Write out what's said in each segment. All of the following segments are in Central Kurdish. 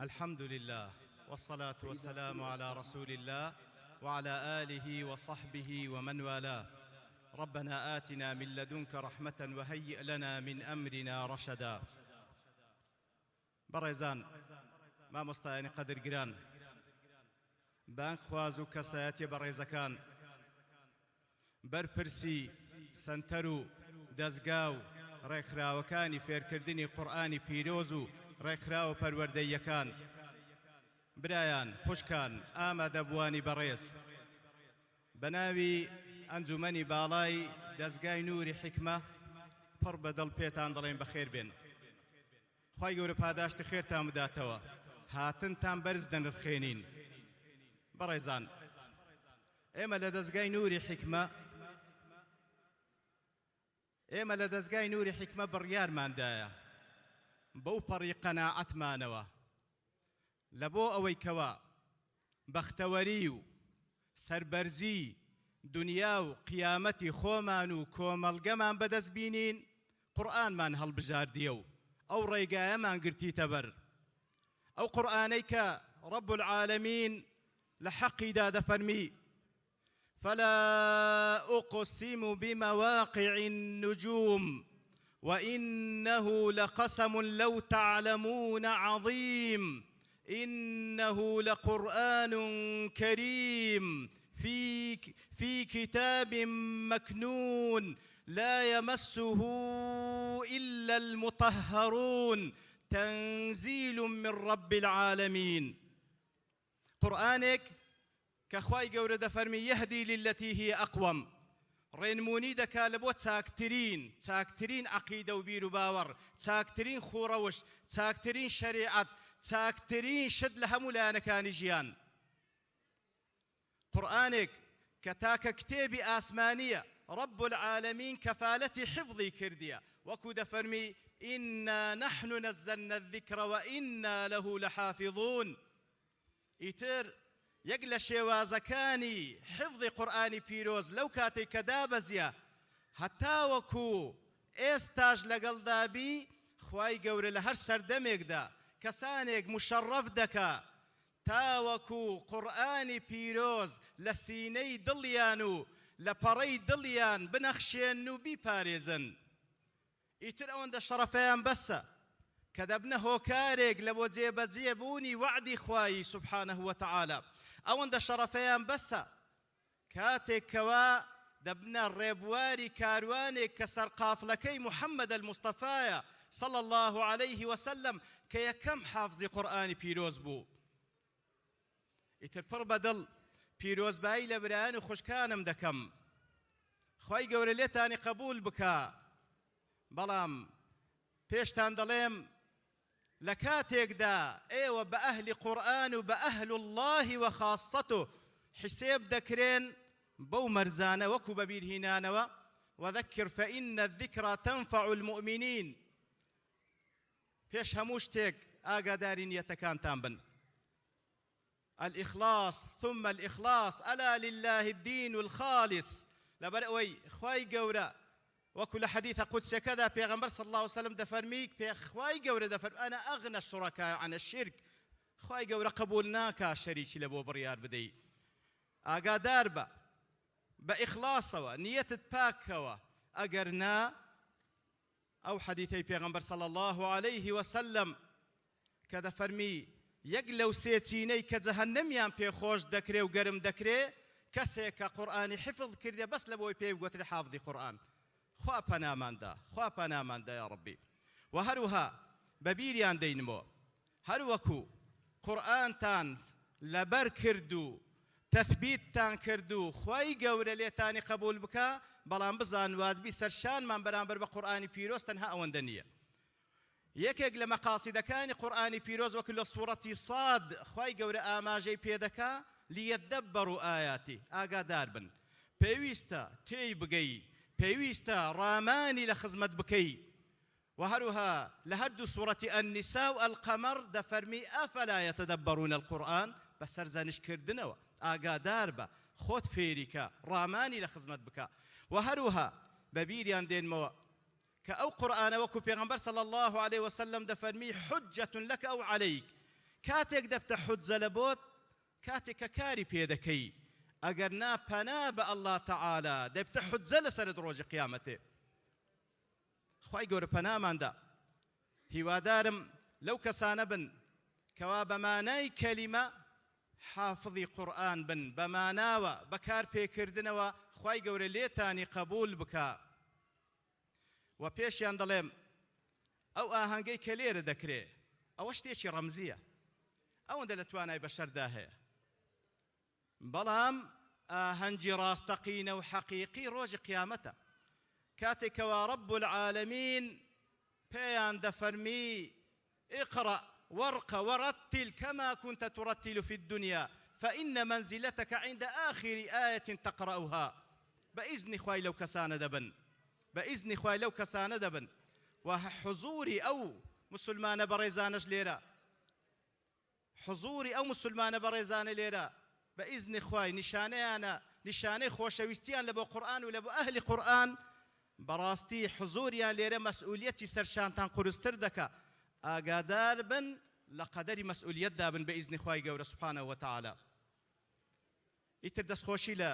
الحمد لله والصلاة والسلام على رسول الله وعلى آله وصحبه ومن والاه. ربنا آتنا من لدنك رحمة وهيئ لنا من أمرنا رشدا. برزان ما مستعين قدر قران بانك خوازو كساياتي برزكان برپرسی سنتر و دەستگا و ڕێکخراوەکانی فێرکردنی قورئانی پیرۆز و ڕێکخراوە پەروەردەییەکان، برایان خوشکان ئامادەبوانی بەڕێز، بە ناوی ئەنجومەنی باڵای دەستگای نووری حیکمە پڕ بەدڵ پێتان دەڵێن بەخێر بێن. خوای گەورە پاداشتی خێرتان بداتەوە، هاتنتان بەرز دەنرخێنین. بەڕێزان، ئێمە لە دەستگای نووری حیکمە بڕیارماندایە بەو پەڕی قەناعەتمانەوە لە بۆ ئەوەی کەوا بەختەوەری و سەربەرزی دنیا و قیامەتی خۆمان و کۆمەڵگەمان بەدەست بینین، قورئانمان هەڵبژاردیە و ئەو ڕێگایەمان گرتیتە بەر. ئەو قورئانەی کە ڕەب العالەمین لە حەقیدا دەفەرمی: فلا أقسم بمواقع النجوم وإنه لقسم لو تعلمون عظيم إنه لقرآن كريم في كتاب مكنون لا يمسه إلا المطهرون تنزيل من رب العالمين. قرآنك كخواي گەورە دەفەرمی يهدي للتي هي أقوم، ڕێنمونی دەکا لە بۆ چاکترین عەقیدە و بیر و باوەڕ، چاکترین خوڕەوش، چاکترین شەریعەت، چاکترین شت لە هەموو لایەنەکانی ژیان. قورئانێک کە تاکە کتێبی ئاسمانیە، رب العالمین کەفالەتی حفظی کردیە، وەکو دەفەرمی: إنا نحن نزلنا الذكر وإنا له لحافظون. ئیتر یەک لە شێوازەکانی حفظی قورئانی پیرۆز لەو کاتێک کە دابەزیە هەتا وەکو ئێستاش لەگەڵدابی، خوای گەورە لە هەر سەردەمێکدا کەسانێک مشەڕەف دەکا تاوەکو قورئانی پیرۆز لە سینەی دڵیان و لە پەڕەی دڵیان بنەخشێن و بیپارێزن. ئیتر ئەوەندە شەڕەفەیان بەسە کە دەبنە هۆکارێک لە بۆ جێبەجێبوونی وعدی خوای سوبحانەه وتەعالا. ئەوەندە شەڕەفەیان بەسە کاتێکەوە دەبنە ڕێبواری کاروانێک کە سەرقافڵەکەی محەممەد الموستەفایە صلى الله عليه وسلم کە یەکەم حافزی قورئانی پیرۆز بوو. ئیتر پڕ بەدڵ پیرۆزبایی لە برایان و خوشکانم دەکەم، خوای گەورە لێتانی قبول بکە. بەڵام پێشتان دەڵێم لە کاتێکدا ئێوە بە ئەهلی قورئان و بە ئەهل الله وخاصته حسێب دەکرێن بەو مەرزانە وەکو بەبیرهێنانەوە: وذكر فإن الذكرى تنفع المؤمنين. پێش هەموو شتێک ئاگاداری نیەتەکانتان بن. الإخلاص ثم الإخلاص ألا لله الدين الخالص. لەبەر ئەوەی خوای گەورە وەکو لە حەدیثە قودسیەکەدا پێغەمبەر صلی الله عليه وسلم دەفەرمی، خوای گەورە دەفەرمی: أنا أغنى الشركاء عن الشرك. خوای گەورە قبول ناکا شەریکی لە بۆ بڕیار بدەی. ئاگادار بە ئیخلاسەوە، نیەتت پاکەوە، ئەگەر نا ئەو حەدیثەی پێغەمبەر صلی الله عليه وسلم کە دەفەرمی یەک لەو سێ چینەی کە جەهەنەمیان پێخۆش دەکرێ و گەرم دەکرێ کەسێک کە قورئانی حفظ کردێ بەس لە بۆی پێی گوترێ حافظی قورئان. خوا پەناماندا یا ڕەبی. و هەروەها بەبیریان دەینمەوە هەروەکو قورئانتان لەبەر کرد و تەثبیتتان کرد و خوای گەورە لێتانی قبول بکە، بەڵام بزان واجبی سەرشانمان بەرامبەر بە قورئانی پیرۆز تەنها ئەوەندە نییە. یەکێک لە مەقاسیدەکانی قورئانی پیرۆز وەکو لە سوورەتی صاد خوای گەورە ئاماژەی پێدەکا: لیەدەبەڕوا ئایاتی. ئاگادار بن، پێویستە تێی بگەی، پێویستە ڕامانی لە خزمەت بکەی. و هەروها لە هەردوو سوورەتی ئەنیسا و ئەلقەمەڕ دەفەرمی: ئەفەلا یەتەدەبەڕون القورئان. بەسەر زانشکردنەوە ئاگادار بە، خۆت فێریکە، ڕامانی لە خزمەت بکە. و هەروها بەبیریان دێنمەوە کە ئەو قورئانە وەکو پێغەمبەر صلی الله عليه وسلم دەفەرمی: حجة لك أو عليك، کاتێک دەبتە حوجە لە بۆت کاتێک کە کاری پێ دەکەی ئەگەر نا پەنا بە ئەڵڵا تەعالا دەبتە حوجە لەسەرت ڕۆژی قیامەتێ خوای گەورە پەناماندا هیوادارم لەو کەسانە بن کەوا بە مانای کەلیمە حافظی قورئان بن بە ماناوە بەکار پێکردنەوە خوای گەورە لێتانی قبول بکا و پێشیان دەڵێم ئەو ئاهەنگەی کە لێرە دەکرێ ئەوە شتێکی ڕەمزیە ئەوەندە لە توانای بەشەردا هەیە بەڵام ئاهەنگی ڕاستەقینە و حەقیقی ڕۆژی قیامەتە کاتێکەوە رب العالمین پێیان دەفەرمی اقرأ وارق ورتل كما كنت ترتل في الدنيا فإن منزلتك عند آخر آية تقرأها بإذن خواي لو كسان دبن بإذن خواي لو كسان دبن وحضوري أو مسلمان بريزانش ليرا حضوري أو مسلمان بريزان ليرا بإذن خواي نشاني خوشويستيان لبو قرآن ولبو أهل قرآن براستي حضوريان ليرا مسؤوليتي سرشانتان قرستر دكا ئاگادار بن لە قەدەری مەسئولیەتدا بن بە ئیزنی خوای گەورە سوبحانەهو وتەعالا ئیتر دەستخۆشی لە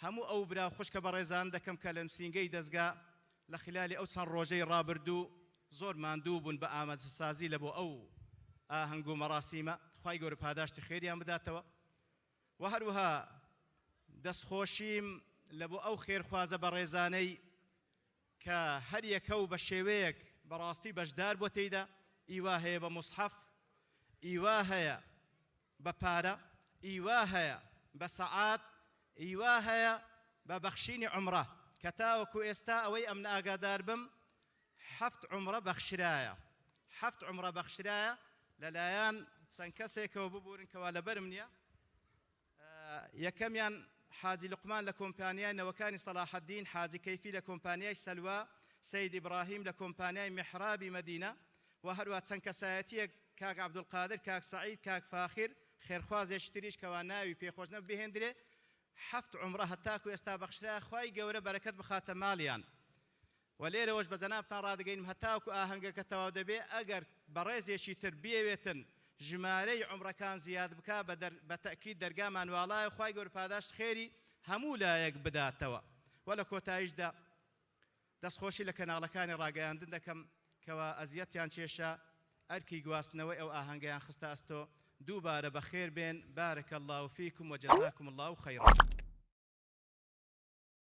هەموو ئەو برا خوشکە بەڕێزان دەکەم کە لە نووسینگەی دەستگا لە خلالی ئەو چەند ڕۆژەی ڕابردوو زۆر ماندوو بوون بە ئامادەسازی لە بۆ ئەو ئاهەنگ و مەراسیمە خوای گەورە پاداشتی خێریان بداتەوە و هەروەها دەستخۆشیم لە بۆ ئەو خێرخوازە بەڕێزانەی کە هەر یەکە و بە شێوەیەک بەڕاستی بەشدار بۆ تێیدا ئیوا هەیە بە موسحەف ئیوا هەیە بە پارە ئیوا هەیە بە سەعات ئیوا هەیە بە بەخشینی عومرە کە تاوەکو ئێستا ئەوەی ئەم ئاگادار بم 7 عومرە بەخشرایە لەلایەن چەند کەسێکەوە ببورنکەوە لەبەرم نییە یەکەمیان حاجی لوقمان لە کۆمپانیای نەوەکانی سەلاح الدین حاجی کەیفی لە کۆمپانیای سەلوا سید ئیبراهیم لە کۆمپانیای میحرابی مەدینە و هەروە چەند کەسایەتیەک کاک عەبدولقادر کاک سەعید کاک فاخر خێرخوازێکی تریش کەوا ناوی پێخۆش نەبێ بهێندرێ 7 عومرە هەتاکو ئێستا بەخشرا خوای گەورە بەرەکەت بخاتە ماڵیان و لێرەوەش بە جەنابتان ڕادەگەینم هەتاکو ئاهەنگەکە تەواو دەبێ ئەگەر بەڕێزێکی تر بێوێتن ژمارەی عومرەکان زیاد بکا بە تەئکید دەرگامان واڵایە خوای گەورە پاداشت خێری هەموو لایەک بداتەوە و لە کۆتاییشدا دەستخۆشی لە کەناڵەکانی ڕاگەیاندن دەکەم کەوا ئەزیەتیان چێشە ئەرکی گواستنەوەی ئەو ئاهەنگەیان خستە ئەستۆ دووبارە بەخێر بێن بارەکە الله فیکم وجەزاکم الله خەیڕا